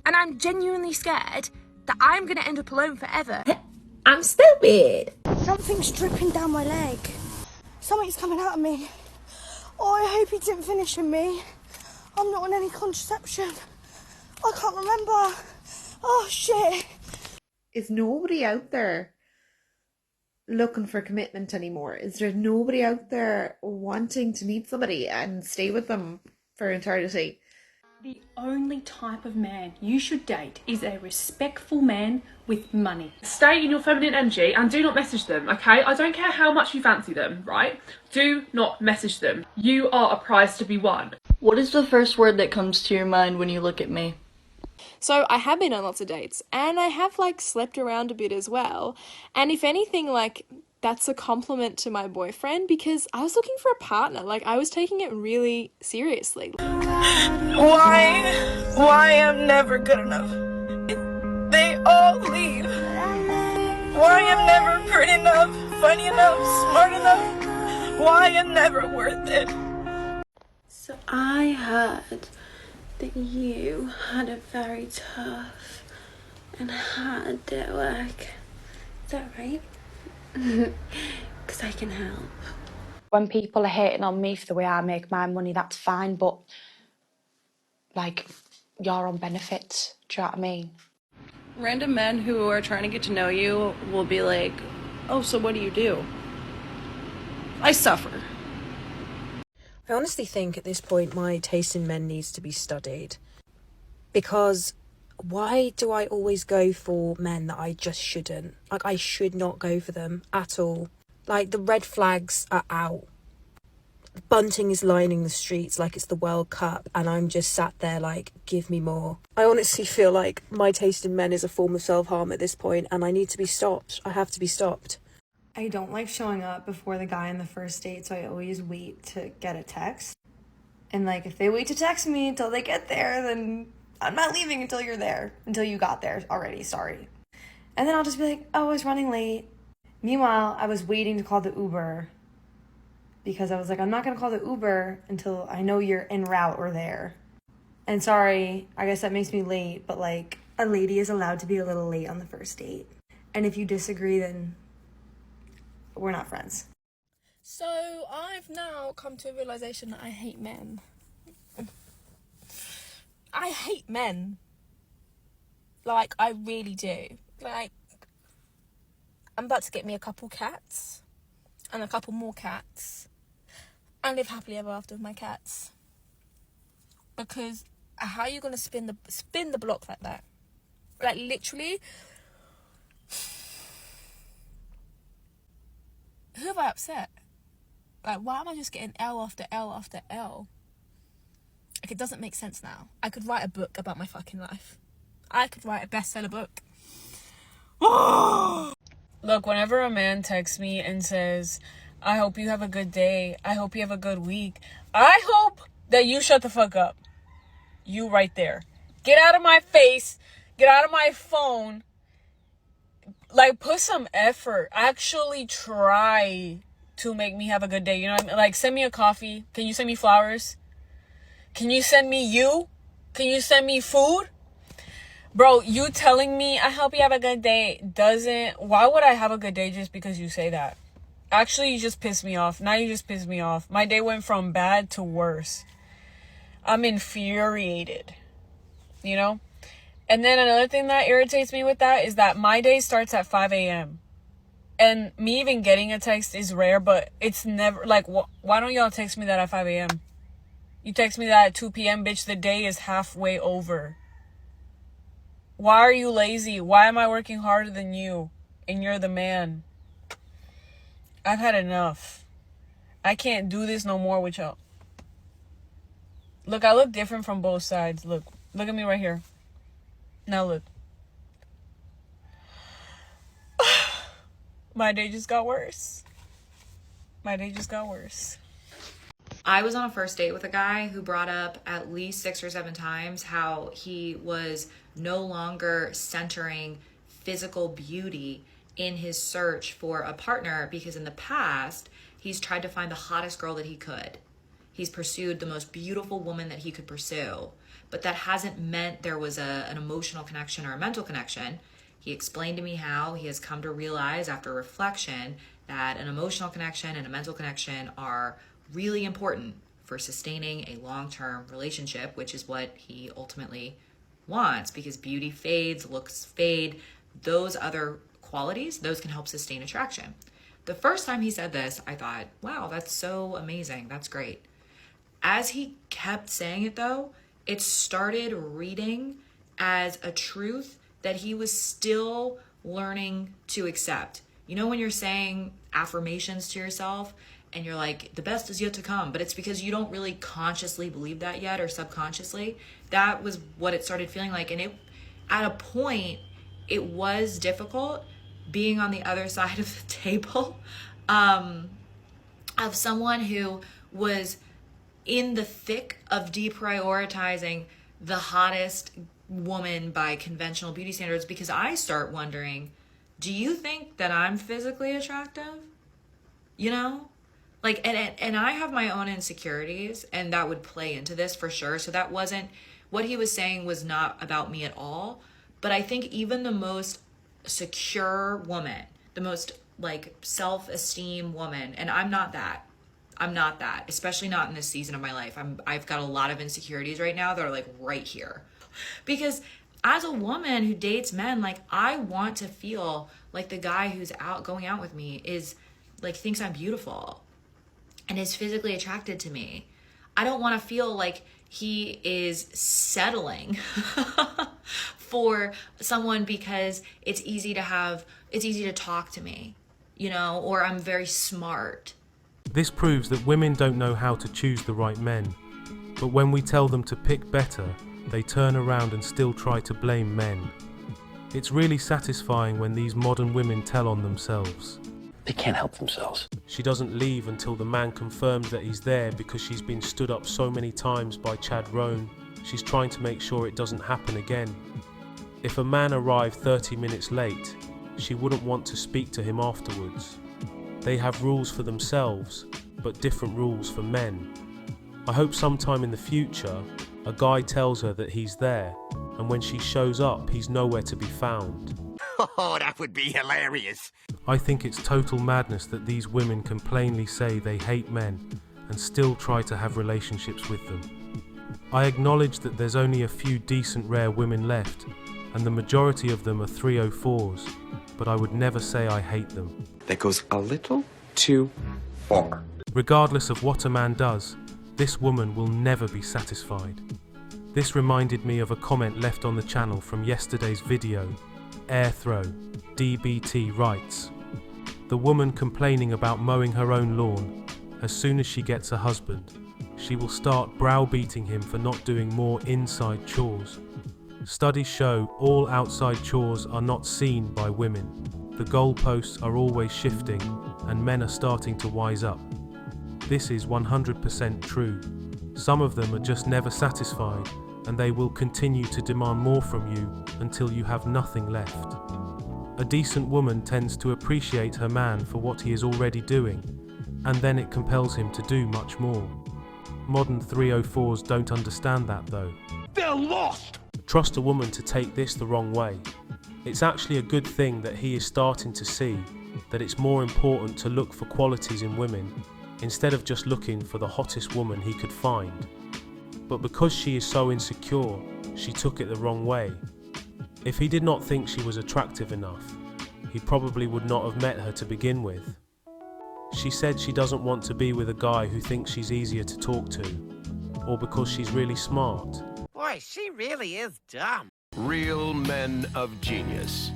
And I'm genuinely scared that I'm going to end up alone forever. I'm stupid. Something's dripping down my leg. Something's coming out of me. Oh, I hope he didn't finish in me. I'm not on any contraception. I can't remember. Oh, shit. Is nobody out there looking for commitment anymore? Is there nobody out there wanting to meet somebody and stay with them for eternity? The only type of man you should date is a respectful man with money. Stay in your feminine energy and do not message them, okay? I don't care how much you fancy them, right? Do not message them. You are a prize to be won. What is the first word that comes to your mind when you look at me? So I have been on lots of dates, and I have, like, slept around a bit as well. And if anything, like, that's a compliment to my boyfriend, because I was looking for a partner. Like, I was taking it really seriously. Why I'm never good enough? They all leave. Why I'm never pretty enough, funny enough, smart enough? Why I'm never worth it? So I heard that you had it very tough and hard at work. Is that right? Because I can help. When people are hating on me for the way I make my money, that's fine, but, like, you're on benefits, do you know what I mean? Random men who are trying to get to know you will be like, oh, so what do you do? I suffer. I honestly think at this point my taste in men needs to be studied. Because why do I always go for men that I just shouldn't? Like, I should not go for them at all. Like, the red flags are out. Bunting is lining the streets like it's the World Cup, and I'm just sat there like, give me more. I honestly feel like my taste in men is a form of self-harm at this point, and I need to be stopped. I have to be stopped. I don't like showing up before the guy on the first date, so I always wait to get a text. And, like, if they wait to text me until they get there, then I'm not leaving until you're there. Until you got there already, sorry. And then I'll just be like, oh, I was running late. Meanwhile, I was waiting to call the Uber because I was like, I'm not going to call the Uber until I know you're en route or there. And sorry, I guess that makes me late, but, like, a lady is allowed to be a little late on the first date. And if you disagree, then we're not friends. So I've now come to a realization that I hate men. I hate men. Like, I really do. Like, I'm about to get me a couple cats and a couple more cats and live happily ever after with my cats. Because how are you gonna spin the block like that? Like, literally, who have I upset? Like, why am I just getting L after L after L? Like, it doesn't make sense now. I could write a book about my fucking life. I could write a bestseller book. Look, whenever a man texts me and says, I hope you have a good day, I hope you have a good week, I hope that you shut the fuck up. You right there. Get out of my face. Get out of my phone. Like, put some effort. Actually try to make me have a good day. You know what I mean? Like, send me a coffee. Can you send me flowers? Can you send me you? Can you send me food? Bro, you telling me, I hope you have a good day, doesn't... Why would I have a good day just because you say that? Actually, you just pissed me off. Now you just pissed me off. My day went from bad to worse. I'm infuriated. You know? And then another thing that irritates me with that is that my day starts at 5 a.m. And me even getting a text is rare, but it's never... Like, why don't y'all text me that at 5 a.m.? You text me that at 2 p.m., bitch, the day is halfway over. Why are you lazy? Why am I working harder than you? And you're the man. I've had enough. I can't do this no more with y'all. Look, I look different from both sides. Look at me right here. Now look. My day just got worse. My day just got worse. I was on a first date with a guy who brought up at least 6 or 7 times how he was no longer centering physical beauty in his search for a partner, because in the past, he's tried to find the hottest girl that he could. He's pursued the most beautiful woman that he could pursue. but that hasn't meant there was an emotional connection or a mental connection. He explained to me how he has come to realize after reflection that an emotional connection and a mental connection are really important for sustaining a long-term relationship, which is what he ultimately wants, because beauty fades, looks fade, those other qualities, those can help sustain attraction. The first time he said this, I thought, wow, that's so amazing. That's great. As he kept saying it though, it started reading as a truth that he was still learning to accept. You know, when you're saying affirmations to yourself and you're like, the best is yet to come, but it's because you don't really consciously believe that yet, or subconsciously. That was what it started feeling like. And it, at a point, it was difficult being on the other side of the table of someone who was in the thick of deprioritizing the hottest woman by conventional beauty standards, because I start wondering, do you think that I'm physically attractive? You know? Like, and I have my own insecurities, and that would play into this for sure. So that wasn't, what he was saying was not about me at all. But I think even the most secure woman, the most like self-esteem woman, and I'm not that, especially not in this season of my life. I've got a lot of insecurities right now that are like right here. Because as a woman who dates men, like, I want to feel like the guy who's going out with me is like, thinks I'm beautiful and is physically attracted to me. I don't want to feel like he is settling for someone because it's easy to talk to me, you know, or I'm very smart. This proves that women don't know how to choose the right men, but when we tell them to pick better, they turn around and still try to blame men. It's really satisfying when these modern women tell on themselves. They can't help themselves. She doesn't leave until the man confirms that he's there because she's been stood up so many times by Tyrone. She's trying to make sure it doesn't happen again. If a man arrived 30 minutes late, she wouldn't want to speak to him afterwards. They have rules for themselves, but different rules for men. I hope sometime in the future, a guy tells her that he's there, and when she shows up, he's nowhere to be found. Oh, that would be hilarious. I think it's total madness that these women can plainly say they hate men and still try to have relationships with them. I acknowledge that there's only a few decent rare women left, and the majority of them are 304s, but I would never say I hate them. That goes a little too far. Regardless of what a man does, this woman will never be satisfied. This reminded me of a comment left on the channel from yesterday's video. Airthrow, DBT writes, the woman complaining about mowing her own lawn, as soon as she gets a husband, she will start browbeating him for not doing more inside chores. Studies show all outside chores are not seen by women. The goalposts are always shifting, and men are starting to wise up. This is 100% true. Some of them are just never satisfied, and they will continue to demand more from you until you have nothing left. A decent woman tends to appreciate her man for what he is already doing, and then it compels him to do much more. Modern 304s don't understand that though. They're lost! Trust a woman to take this the wrong way. It's actually a good thing that he is starting to see that it's more important to look for qualities in women instead of just looking for the hottest woman he could find. But because she is so insecure, she took it the wrong way. If he did not think she was attractive enough, he probably would not have met her to begin with. She said she doesn't want to be with a guy who thinks she's easier to talk to, or because she's really smart. Boy, she really is dumb. Real men of genius.